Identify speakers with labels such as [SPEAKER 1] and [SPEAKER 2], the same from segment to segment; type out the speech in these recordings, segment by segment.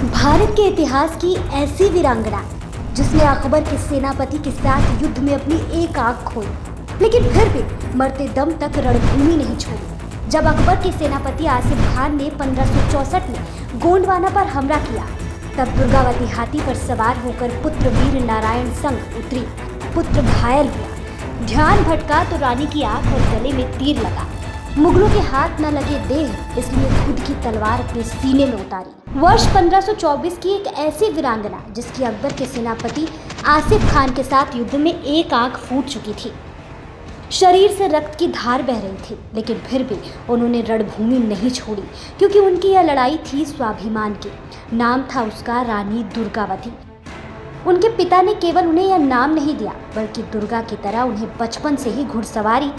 [SPEAKER 1] भारत के इतिहास की ऐसी वीरांगना जिसने अकबर के सेनापति के साथ युद्ध में अपनी एक आंख खोई, लेकिन फिर भी मरते दम तक रणभूमि नहीं छोड़ी। जब अकबर के सेनापति आसिफ खान ने 1564 में गोंडवाना पर हमला किया, तब दुर्गावती हाथी पर सवार होकर पुत्र वीर नारायण संग उतरी। पुत्र घायल हुआ, ध्यान भटका तो रानी की आंख और गले में तीर लगा। मुगलों के हाथ न लगे देह, इसलिए खुद की तलवार अपने सीने में उतारी। वर्ष 1524 की एक ऐसी वीरांगना जिसकी अकबर के सेनापति आसिफ खान के साथ युद्ध में एक आंख फूट चुकी थी, शरीर से रक्त की धार बह रही थी, लेकिन फिर भी उन्होंने रणभूमि नहीं छोड़ी, क्योंकि उनकी यह लड़ाई थी स्वाभिमान की। नाम था उसका रानी दुर्गावती। उनके पिता ने केवल उन्हें यह नाम नहीं दिया, बल्कि दुर्गा की तरह उन्हें बचपन से ही घुड़सवारी,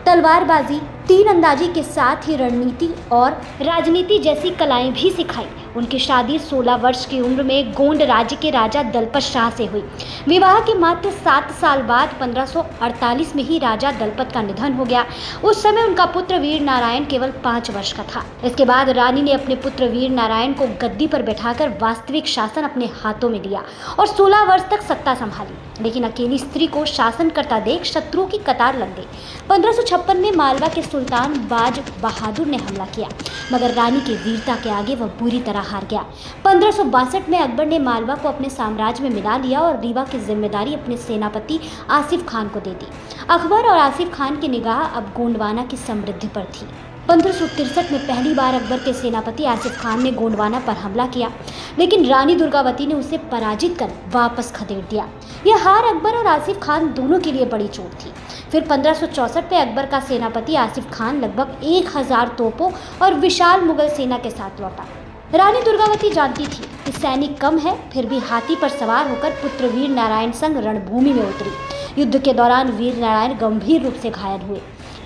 [SPEAKER 1] तलवारबाजी, तीरंदाजी के साथ ही रणनीति और राजनीति जैसी कलाएं भी सिखाई। उनकी शादी 16 वर्ष की उम्र में गोंड राज्य के राजा दलपत शाह से हुई। विवाह के मात्र 7 साल बाद 1548 में ही राजा दलपत का निधन हो गया। उस समय उनका पुत्र वीर नारायण केवल 5 वर्ष का था। इसके बाद रानी ने अपने पुत्र वीर नारायण को गद्दी पर बैठाकर वास्तविक शासन अपने हाथों में लिया और 16 वर्ष तक सत्ता संभाली। लेकिन अकेली स्त्री को शासन करता देख शत्रुओं की कतार लग गई। 1556 में मालवा के सुल्तान बाज बहादुर ने हमला किया, मगर रानी की वीरता के आगे वह बुरी तरह हार गया। 1562 में अकबर ने मालवा को अपने साम्राज्य में मिला लिया और रीवा की जिम्मेदारी अपने सेनापति आसिफ खान को दे दी। अकबर और आसिफ खान की निगाह अब गोंडवाना की समृद्धि पर थी। 1563 में पहली बार अकबर के सेनापति आसिफ खान ने गोंडवाना पर हमला किया, लेकिन रानी दुर्गावती ने उसे पराजित कर वापस खदेड़ दिया। यह हार अकबर और आसिफ खान दोनों के लिए बड़ी चोट थी। फिर 1564 में अकबर का सेनापति आसिफ खान लगभग 1000 तोपों और विशाल मुगल सेना के साथ लौटा। रानी दुर्गावती जानती थी कि सैनिक कम है, फिर भी हाथी पर सवार होकर पुत्र वीर नारायण संग रणभूमि में उतरी। युद्ध के दौरान वीर नारायण गंभीर रूप से घायल हुए।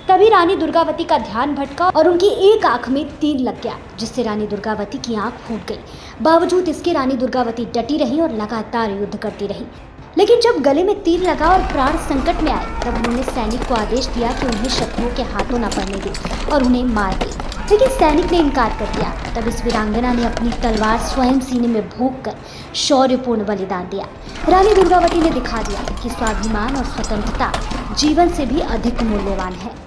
[SPEAKER 1] तभी रानी दुर्गावती का ध्यान भटका और उनकी एक आंख में तीर लग गया, जिससे रानी दुर्गावती की आंख फूट गई। बावजूद इसके रानी दुर्गावती डटी रही और लगातार युद्ध करती रही। लेकिन जब गले में तीर लगा और प्राण संकट में आए, तब उन्होंने सैनिक को आदेश दिया कि उन्हें शत्रुओं के हाथों न पड़ने दे और उन्हें मार दे। लेकिन सैनिक ने इनकार कर दिया। तब इस वीरांगना ने अपनी तलवार स्वयं सीने में भोंक कर शौर्यपूर्ण बलिदान दिया। रानी दुर्गावती ने दिखा दिया कि स्वाभिमान और स्वतंत्रता जीवन से भी अधिक मूल्यवान है।